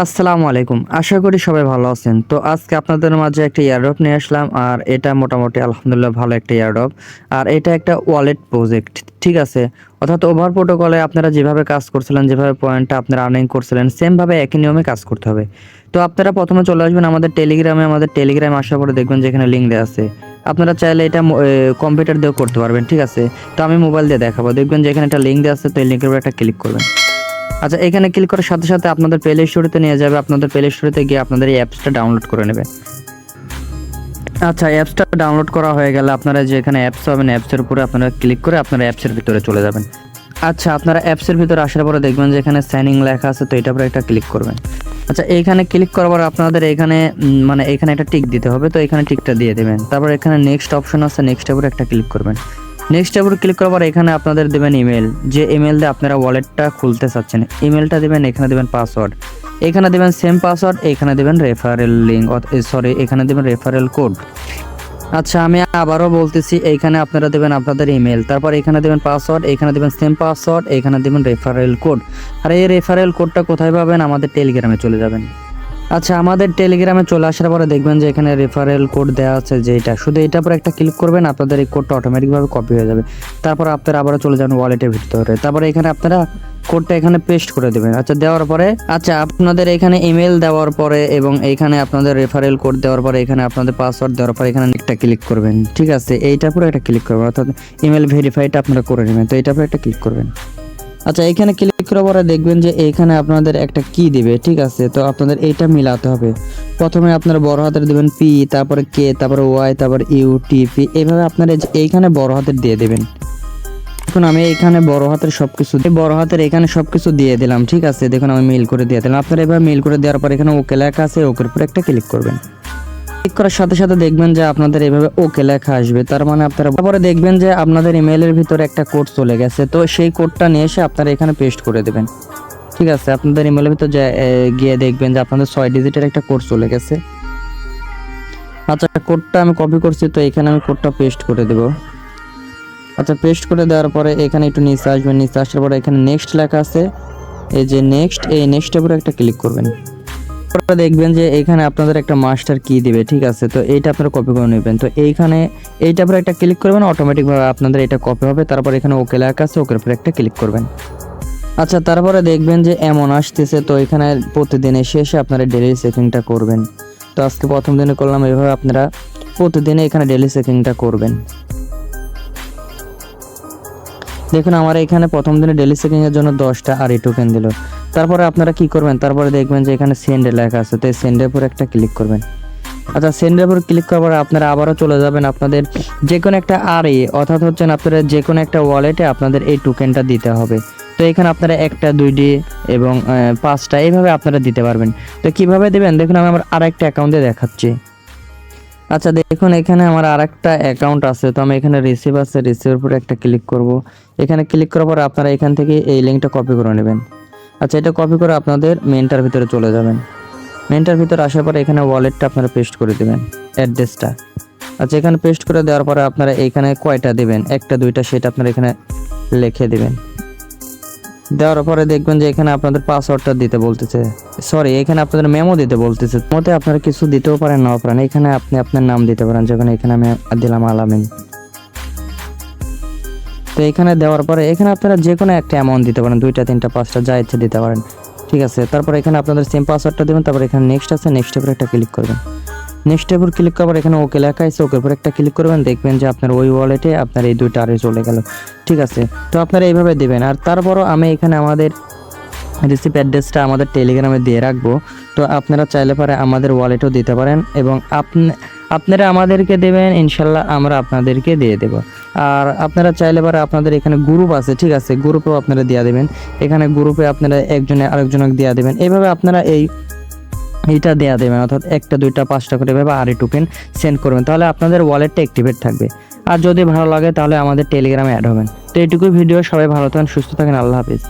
আসসালামু আলাইকুম। আশা করি সবাই ভালো আছেন। তো আজকে আপনাদের মাঝে একটা এয়ারড্রপ নিয়ে আসলাম। আর এটা মোটামুটি আলহামদুলিল্লাহ ভালো একটা এয়ারড্রপ। আর এটা একটা ওয়ালেট প্রজেক্ট। ঠিক আছে? অর্থাৎ ওভার প্রোটোকলে আপনারা যেভাবে কাজ করছিলেন, যেভাবে পয়েন্টটা আপনারা আর্নিং করছিলেন, সেম ভাবে একই নিয়মে কাজ করতে হবে। তো আপনারা প্রথমে চলে আসবেন আমাদের টেলিগ্রামে। আমাদের টেলিগ্রামে আসার পরে দেখবেন যে এখানে লিঙ্ক দেওয়া আছে। আপনারা চাইলে এটা কম্পিউটার দিয়েও করতে পারবেন। ঠিক আছে? তো আমি মোবাইল দিয়ে দেখাবো। দেখবেন যে এখানে একটা লিঙ্ক দেওয়া আছে। তো এই লিঙ্কের উপর একটা ক্লিক করবেন। আচ্ছা, এখানে ক্লিক করার সাথে সাথে আপনাদের প্লে স্টোরে নিয়ে যাবে। আপনাদের প্লে স্টোরে গিয়ে আপনাদের এই অ্যাপসটা ডাউনলোড করে নেবে। আচ্ছা, অ্যাপসটা ডাউনলোড করা হয়ে গেলে আপনারা যে এখানে অ্যাপস পাবেন, অ্যাপসের উপরে আপনারা ক্লিক করে আপনারা অ্যাপসের ভিতরে চলে যাবেন। আচ্ছা, আপনারা অ্যাপসের ভিতরে আসার পরে দেখবেন যে এখানে সাইন ইন লেখা আছে। তো এটার উপরে একটা ক্লিক করবেন। আচ্ছা, এইখানে ক্লিক করার পর আপনাদের এখানে এখানে একটা টিক দিতে হবে। তো এখানে টিকটা দিয়ে দেবেন। তারপর এখানে নেক্সট অপশন আছে, নেক্সটের উপরে একটা ক্লিক করবেন। নেক্সট ট্যাবে ক্লিক করার পর এখানে আপনাদের দেবেন ইমেল, যে ইমেল দিয়ে আপনারা ওয়ালেটটা খুলতে চাচ্ছেন ইমেলটা দেবেন। এখানে দেবেন পাসওয়ার্ড, এখানে দেবেন সেম পাসওয়ার্ড, এখানে দেবেন রেফারেল লিঙ্ক এখানে দেবেন রেফারেল কোড। আচ্ছা, আমি আবারও বলতেছি, এইখানে আপনারা দেবেন আপনাদের ইমেল, তারপর এখানে দেবেন পাসওয়ার্ড, এখানে দেবেন সেম পাসওয়ার্ড, এখানে দেবেন রেফারেল কোড। আর এই রেফারেল কোডটা কোথায় পাবেন? আমাদের টেলিগ্রামে চলে যাবেন। আচ্ছা, আমাদের টেলিগ্রামে চলে আসার পরে দেখবেন যে এখানে রেফারেল কোড দেওয়া আছে, যেটা শুধু এটার পর একটা ক্লিক করবেন, আপনাদের এই কোডটা অটোমেটিকভাবে কপি হয়ে যাবে। তারপর আপনারা আবারও চলে যাবেন ওয়ালেটের ভিতরে। তারপরে এখানে আপনারা কোডটা এখানে পেস্ট করে দেবেন। আচ্ছা, দেওয়ার পরে আপনাদের এখানে ইমেল দেওয়ার পরে এবং এইখানে আপনাদের রেফারেল কোড দেওয়ার পরে এখানে আপনাদের পাসওয়ার্ড দেওয়ার পরে এখানে একটা ক্লিক করবেন। ঠিক আছে? এইটার পরে একটা ক্লিক করবেন, অর্থাৎ ইমেল ভেরিফাইটা আপনারা করে নেবেন। তো এইটার পরে একটা ক্লিক করবেন। আচ্ছা, এখানে ক্লিক করার পরে দেখবেন যে এইখানে আপনাদের একটা কি দিবে। ঠিক আছে? তো আপনাদের এইটা মিলাতে হবে। প্রথমে আপনারা বড় হাতের দিবেন পি, তারপরে কে, তারপরে ওয়াই, তারপরে ইউ টি পি, এইভাবে আপনারা এইখানে বড় হাতের দিয়ে দেবেন। দেখুন, আমি এইখানে বড় হাতের সবকিছু দিয়ে দিলাম। ঠিক আছে? দেখুন, আমি মেইল করে দিয়ে দিলাম। আপনারা এবার মেইল করে দেওয়ার পর এখানে ওকে লেখা আছে, ওকের উপর একটা ক্লিক করবেন। ক্লিক করার সাথে সাথে দেখবেন যে আপনাদের এইভাবে ওকে লেখা আসবে। তার মানে আপনারা তারপরে দেখবেন যে আপনাদের ইমেইলের ভিতরে একটা কোড চলে গেছে। তো সেই কোডটা নিয়ে এসে আপনারা এখানে পেস্ট করে দেবেন। ঠিক আছে? আপনাদের ইমেইলের ভিতরে গিয়ে দেখবেন যে আপনাদের 6 ডিজিটের একটা কোড চলে গেছে। আচ্ছা, কোডটা আমি কপি করছি, তো এখানে আমি কোডটা পেস্ট করে দেব। আচ্ছা, পেস্ট করে দেওয়ার পরে এখানে একটু নিচে আসবেন। নিচে আসার পরে এখানে নেক্সট লেখা আছে, এই যে নেক্সট, এই নেক্সটের উপরে একটা ক্লিক করবেন। দেখবেন যে এখানে আপনাদের একটা মাস্টার কি দিবে। ঠিক আছে? তো এইটা আপনারা কপি করে নেবেন। তো এইখানে এইটার উপরে একটা ক্লিক করবেন, অটোমেটিকভাবে আপনাদের এটা কপি হবে। তারপর এখানে ওকে লেখা আছে, ওকের উপরে একটা ক্লিক করবেন। আচ্ছা, তারপরে দেখবেন যে এমন আসতেছে। তো এখানে প্রতিদিন এসে আপনারা ডেইলি চেকিংটা করবেন। তো আজকে প্রথম দিনে করলাম, এইভাবে আপনারা প্রতিদিনে এখানে ডেইলি চেকিংটা করবেন। দেখুন, আমার এখানে প্রথম দিনে ডেইলি চেকিং এর জন্য 10টা আর এই টোকেন দিল। তারপরে আপনারা কি করবেন? তারপরে দেখবেন যে এখানে সেন্ডে লেখা আছে, তো এই সেন্ডের উপর একটা ক্লিক করবেন। আচ্ছা, সেন্ডের উপর ক্লিক করার পরে আপনারা আবারও চলে যাবেন আপনাদের যে কোনো একটা অর্থাৎ আপনারা যে কোনো একটা ওয়ালেটে আপনাদের এই টোকেনটা দিতে হবে। তো এখানে আপনারা 1টা 2টি এবং 5টা এইভাবে আপনারা দিতে পারবেন। তো কিভাবে দেবেন দেখুন, আমি আমার আরেকটা অ্যাকাউন্টে দেখাচ্ছি। আচ্ছা, দেখুন, এখানে আমার আরেকটা অ্যাকাউন্ট আছে। তো আমি এখানে রিসিভ আছে, রিসিভের উপরে একটা ক্লিক করব। এখানে ক্লিক করার পর আপনারা এখান থেকে এই লিঙ্কটা কপি করে নেবেন। আচ্ছা, এটা কপি করে আপনাদের মেনটার ভিতরে চলে যাবেন। মেনটার ভিতরে আসার পরে এখানে ওয়ালেটটা আপনারা পেস্ট করে দেবেন, অ্যাড্রেসটা। আচ্ছা, এখানে পেস্ট করে দেওয়ার পরে আপনারা এখানে কয়টা দেবেন, 1টা 2টা, সেটা আপনারা এখানে লিখে দেবেন। দেওয়ার পরে দেখবেন যে এখানে আপনাদের পাসওয়ার্ডটা দিতে বলতেছে, এখানে আপনাদের মেমো দিতে বলতেছে। মতে আপনারা কিছু দিতেও পারেন, নাও পারেন। এখানে আপনি আপনার নাম দিতে পারেন, যেখানে এখানে আমি দিলাম আলামিন। তো এখানে দেওয়ার পরে এখানে আপনারা যে কোনো একটা অ্যামাউন্ট দিতে পারেন, 2টা 3টা 5টা, যা ইচ্ছে দিতে পারেন। ঠিক আছে? তারপর এখানে আপনাদের সেম পাসওয়ার্ডটা দেবেন। তারপর এখানে নেক্সট আছে, নেক্সটের উপর একটা ক্লিক করবেন। নেক্সটের উপর ক্লিক করার পর এখানে ওকে লেখা আছে, ওকের উপর একটা ক্লিক করবেন। দেখবেন যে আপনার ওই ওয়ালেটে আপনার এই 2টা আরে চলে গেল। ঠিক আছে? তো আপনারা এইভাবে দেবেন। আর তারপরও আমি এখানে আমাদের রিসিভ অ্যাড্রেসটা আমাদের টেলিগ্রামে দিয়ে রাখবো। তো আপনারা চাইলে পারে আমাদের ওয়ালেটও দিতে পারেন এবং আপনারা আমাদেরকে দেবেন, ইনশাল্লাহ আমরা আপনাদেরকে দিয়ে দেব। আর আপনারা চাইলে পারে আপনাদের এখানে গ্রুপ আছে। ঠিক আছে? গ্রুপেও আপনারা দিয়ে দেবেন। এখানে গ্রুপে আপনারা একজনে আরেকজনকে দিয়ে দেবেন। এইভাবে আপনারা এইটা দেয়া দেবেন, অর্থাৎ 1টা 2টা 5টা করে এভাবে আরে টোকেন সেন্ড করবেন। তাহলে আপনাদের ওয়ালেটটা অ্যাক্টিভেট থাকবে। আর যদি ভালো লাগে তাহলে আমাদের টেলিগ্রামে অ্যাড হবেন। তো এইটুকুই ভিডিও। সবাই ভালো থাকেন, সুস্থ থাকেন। আল্লাহ হাফিজ।